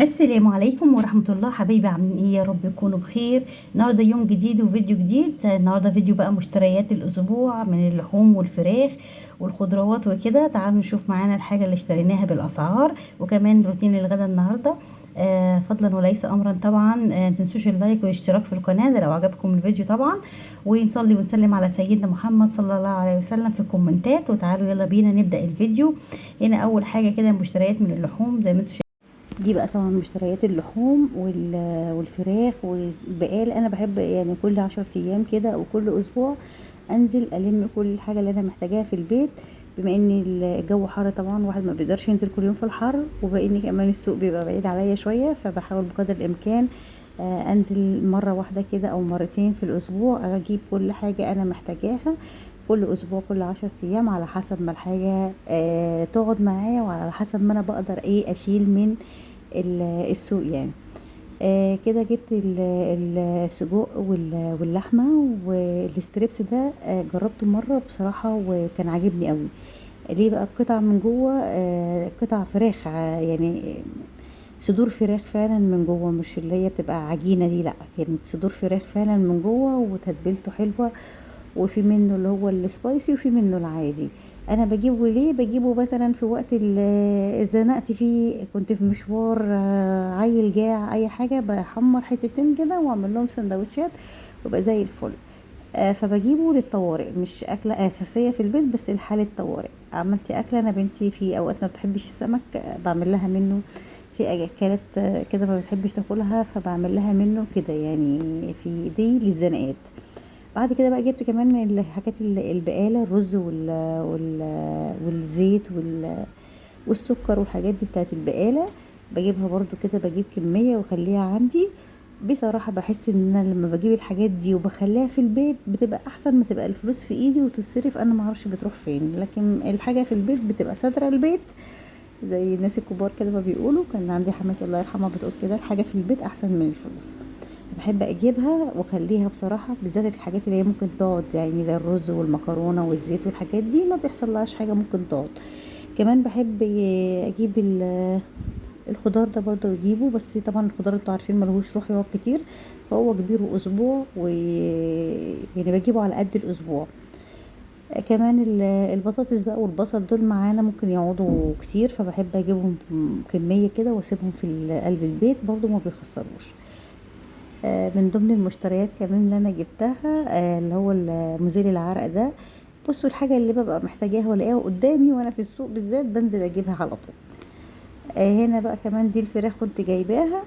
السلام عليكم ورحمة الله. حبايبي عاملين ايه؟ يا رب يكونوا بخير. النهارده يوم جديد وفيديو جديد. النهارده فيديو بقى مشتريات الاسبوع من اللحوم والفراخ والخضروات وكده. تعالوا نشوف معانا الحاجة اللي اشتريناها بالاسعار وكمان روتين الغدا النهارده. فضلا وليس امرا طبعا. متنسوش اللايك والاشتراك في القناة ده لو عجبكم الفيديو طبعا، ونصلي ونسلم على سيدنا محمد صلى الله عليه وسلم في الكومنتات. وتعالوا يلا بينا نبدأ الفيديو. هنا اول حاجة كده مشتريات من اللحوم زي ما انتم. دي بقى طبعا مشتريات اللحوم والفراخ والبقال. انا بحب يعني كل 10 ايام كده او كل اسبوع انزل الم كل الحاجه اللي انا محتاجاها في البيت، بما ان الجو حر طبعا واحد ما بيقدرش ينزل كل يوم في الحر، وباني كمان السوق بيبقى بعيد عليا شويه، فبحاول بقدر الامكان انزل مره واحده كده او مرتين في الاسبوع اجيب كل حاجه انا محتاجاها كل اسبوع، كل 10 ايام، على حسب ما الحاجه تقعد معايا وعلى حسب ما انا بقدر اشيل من السوق يعني. كده جبت السجق واللحمه والستريبس ده. جربته مره بصراحه وكان عاجبني قوي. ليه بقى؟ القطع من جوه قطع فراخ، يعني صدور فراخ فعلا من جوه، مش اللي هي بتبقى عجينه دي، لا كانت صدور فراخ فعلا من جوه وتتبيلته حلوه. وفي منه اللي هو السبايسي وفي منه العادي. انا بجيبه ليه؟ بجيبه مثلا في وقت زنقت فيه، كنت في مشوار، عيل جاع اي حاجه، بحمر حتتين كده واعمل لهم سندوتشات ويبقى زي الفل. فبجيبه للطوارئ، مش اكله اساسيه في البيت بس لحاله طوارئ. عملت اكله انا بنتي في اوقات ما بتحبش السمك، بعمل لها منه. في اكلات كده ما بتحبش تاكلها فبعمل لها منه كده يعني، في دي للزنقات. بعد كده بقى جبت كمان الحاجات البقالة، الرز وال والزيت والسكر والحاجات دي بتاعت البقالة. بجيبها برضو كده، بجيب كمية واخليها عندي. بصراحة بحس ان انا لما بجيب الحاجات دي وبخليها في البيت بتبقى احسن ما تبقى الفلوس في ايدي وتصرف انا معرفش بتروح فين، لكن الحاجة في البيت بتبقى ساترة البيت. زي الناس الكبار كده ما بيقولوا. كان عندي حماتي الله يرحمها بتقول كده: الحاجة في البيت احسن من الفلوس. بحب اجيبها واخليها بصراحه، بالذات الحاجات اللي هي ممكن تقعد يعني زي الرز والمكرونه والزيت والحاجات دي ما بيحصل لهاش حاجه، ممكن تقعد. كمان بحب اجيب الخضار ده برضه اجيبه، بس طبعا الخضار انتوا عارفين ملهوش روح يقعد كتير، فهو كبيره اسبوع يعني بجيبه على قد الاسبوع. كمان البطاطس بقى والبصل دول معانا ممكن يقعدوا كتير، فبحب اجيبهم كميه كده واسيبهم في قلب البيت برضه ما بيخسروش. من ضمن المشتريات كمان اللي انا جبتها اللي هو مزيل العرق ده. بصوا الحاجة اللي ببقى محتاجاها والاقيها قدامي وانا في السوق بالذات بنزل اجيبها على طول. هنا بقى كمان دي الفراخ كنت جايباها.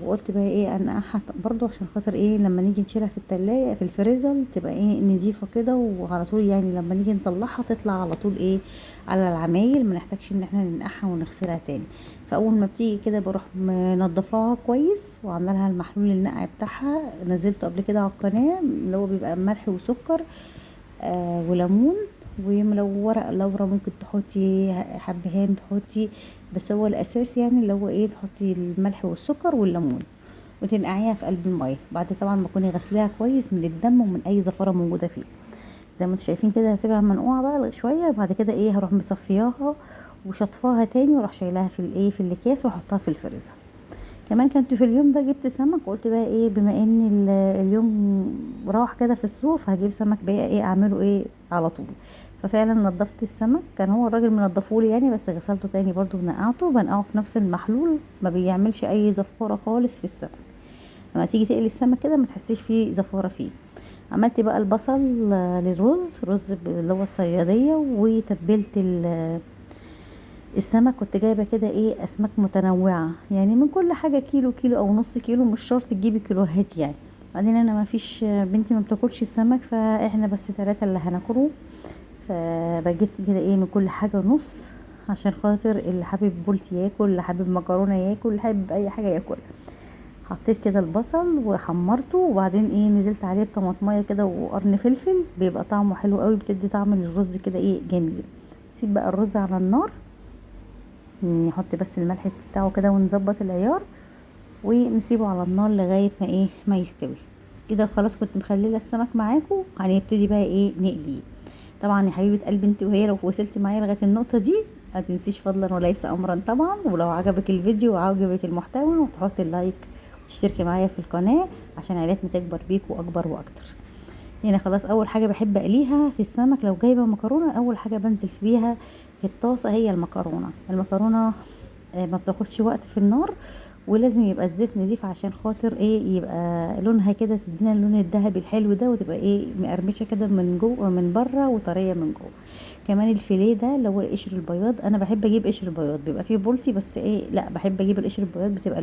وقلت بقى ايه انقعها برضو عشان خاطر ايه لما نيجي نشيلها في التلاجة في الفريزر تبقى ايه نضيفة كده، وعلى طول يعني لما نيجي نطلعها تطلع على طول ايه على العمايل، ما نحتاجش ان احنا ننقعها ونغسلها تاني. فاول ما بتيجي كده بروح منضفاها كويس وعامله لها المحلول النقع بتاعها، نزلته قبل كده على القناه اللي هو بيبقى ملح وسكر وليمون. ولو ورق لورا ممكن تحطي حبهان تحطي، بس هو الاساس يعني اللي هو ايه تحطي الملح والسكر والليمون وتنقعيها في قلب الميه بعد طبعا ما تكوني غسلاها كويس من الدم ومن اي زفره موجوده فيه. زي ما انتم شايفين كده هسيبها منقوعه بقى شويه، بعد كده ايه هروح مصفياها وشطفاها تاني واروح شايلاها في الايه في الاكياس واحطها في الفريزر. كمان كنت في اليوم ده جبت سمك، قلت بقى ايه بما ان اليوم راح كده في السوق فهجيب سمك بقى ايه اعمله ايه على طول. ففعلا نضفت السمك، كان هو الراجل منضفولي يعني، بس غسلته تاني برضو ونقعته، بنقعه في نفس المحلول ما بيعملش اي زفاره خالص في السمك. لما تيجي تقلي السمك كده ما تحسيش فيه زفاره فيه. عملت بقى البصل للرز، اللي هو الصياديه، وتبلت السمك. كنت جايبه كده ايه اسماك متنوعه يعني من كل حاجه، كيلو كيلو او نص كيلو، مش شرط تجيبي كيلوهات يعني. بعدين انا ما فيش بنتي ما بتاكلش السمك، فاحنا بس 3 اللي هناكله، فجبت كده ايه من كل حاجه نص عشان خاطر اللي حابب بولتي ياكل، اللي حابب مكرونه ياكل، اللي حابب اي حاجه ياكل. حطيت كده البصل وحمرته، وبعدين ايه نزلت عليه بطماطميه كده وقرن فلفل، بيبقى طعمه حلو قوي، بتدي طعم للرز كده ايه جميل. سيب بقى الرز على النار، نحط بس الملح بتاعه كده ونظبط العيار ونسيبه على النار لغايه ما ايه ما يستوي كده. خلاص كنت مخليه السمك معاكم، هنبتدي بقى ايه نقليه. طبعا يا حبيبه قلبي انت وهي لو وصلتي معايا لغايه النقطه دي ما تنسيش فضلا وليس امرا طبعا، ولو عجبك الفيديو وعجبك المحتوى وتحطي اللايك وتشتركي معايا في القناه عشان عيلتنا تكبر بيك واكبر واكتر. هنا خلاص اول حاجه بحب اقليها في السمك، لو جايبه مكرونه اول حاجه بنزل بيها في الطاسه هي المكرونه. ما بتاخدش وقت في النار، ولازم يبقى الزيت نضيف عشان خاطر ايه يبقى لونها كده، تدينا اللون الذهبي الحلو ده، وتبقى ايه مقرمشه كده من جوه من بره وطريه من جوه. كمان الفيليه ده اللي هو القشر البياض، انا بحب اجيب قشر البياض بيبقى فيه بولتي، بس ايه لا بحب اجيب القشر البياض، بتبقى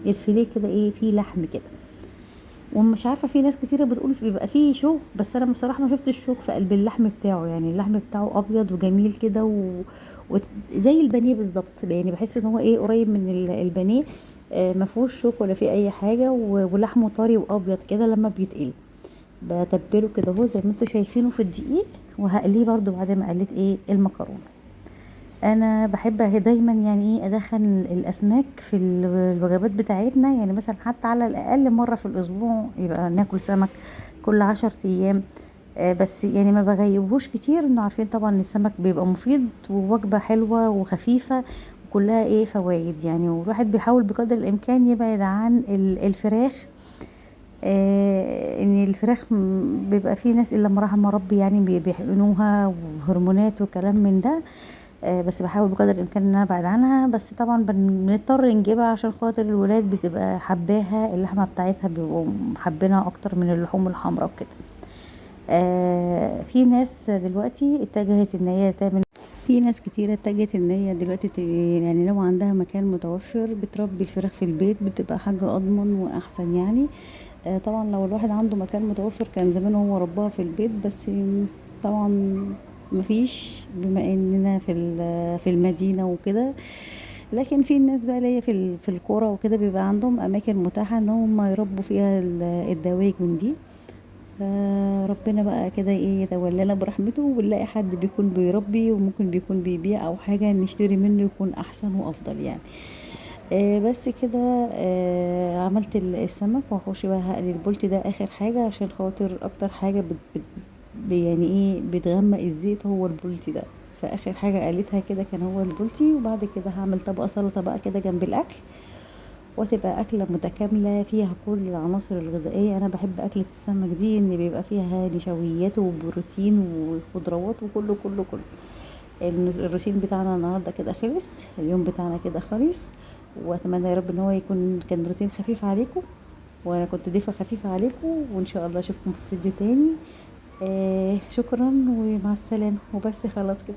الفيليه كده ايه فيه لحم كده. ومش عارفه في ناس كتيره بتقول بيبقى فيه شوك، بس انا بصراحه ما شفتش الشوك في قلب اللحم بتاعه، يعني اللحم بتاعه ابيض وجميل كده زي البانيه بالظبط، يعني بحس ان هو ايه قريب من البانيه. ما فيهوش شوك ولا فيه اي حاجه، ولحمه طري وابيض كده لما بيتقلي. بتبله كده اهو زي ما انتم شايفينه في الدقيق، وهقليه برده بعد ما قليت ايه المكرونه. انا بحب دايما يعني ايه ادخل الاسماك في الوجبات بتاعتنا، يعني مثلا حتى على الاقل مره في الاسبوع يبقى ناكل سمك كل 10 ايام. بس يعني ما بغيبهوش كتير، انه عارفين طبعا ان السمك بيبقى مفيد ووجبه حلوه وخفيفه وكلها ايه فوائد يعني، والواحد بيحاول بقدر الامكان يبعد عن الفراخ. ان الفراخ بيبقى فيه ناس الا ما رحم ربي يعني بيحقنوها وهرمونات وكلام من ده. بس بحاول بقدر الامكان ان انا ابعد عنها، بس طبعا بنضطر نجيبها عشان خاطر الولاد بتبقى حباها، اللحمه بتاعتها بيبقوا حابينها اكتر من اللحوم الحمراء وكده. في ناس دلوقتي اتجهت ان هي تعمل، في ناس كتيرة اتجهت ان هي دلوقتي يعني لو عندها مكان متوفر بتربي الفراخ في البيت، بتبقى حاجة اضمن واحسن يعني. طبعا لو الواحد عنده مكان متوفر كان زمان هو رباها في البيت، بس طبعا مفيش بما اننا في المدينة وكده. لكن في الناس بقى اللي هي في القرى وكده بيبقى عندهم اماكن متاحة ان هم يربوا فيها الدواجن دي. فربنا بقى كده ايه يتولانا برحمته، ونلاقي حد بيكون بيربي وممكن بيكون بيبيع او حاجة نشتري منه يكون احسن وافضل يعني. بس كده عملت السمك، وهخش بقى هقلي البولتي ده اخر حاجة، عشان خاطر اكتر حاجة يعني ايه بتغمق الزيت هو البولتي ده. فاخر حاجة قليتها كده كان هو البولتي، وبعد كده هعمل طبق سلطة بقى كده جنب الاكل، وتبقى أكلة متكاملة فيها كل العناصر الغذائية. أنا بحب أكلة السمك دي إن بيبقى فيها نشويات وبروتين وخضروات وكله كله كله. الروتين بتاعنا النهاردة كده خلص، اليوم بتاعنا كده خلص، وأتمنى يا رب إن هو يكون كان روتين خفيف عليكم، وأنا كنت ضيفة خفيفة عليكم، وإن شاء الله أشوفكم في فيديو تاني. شكرا ومع السلامة، وبس خلاص كده.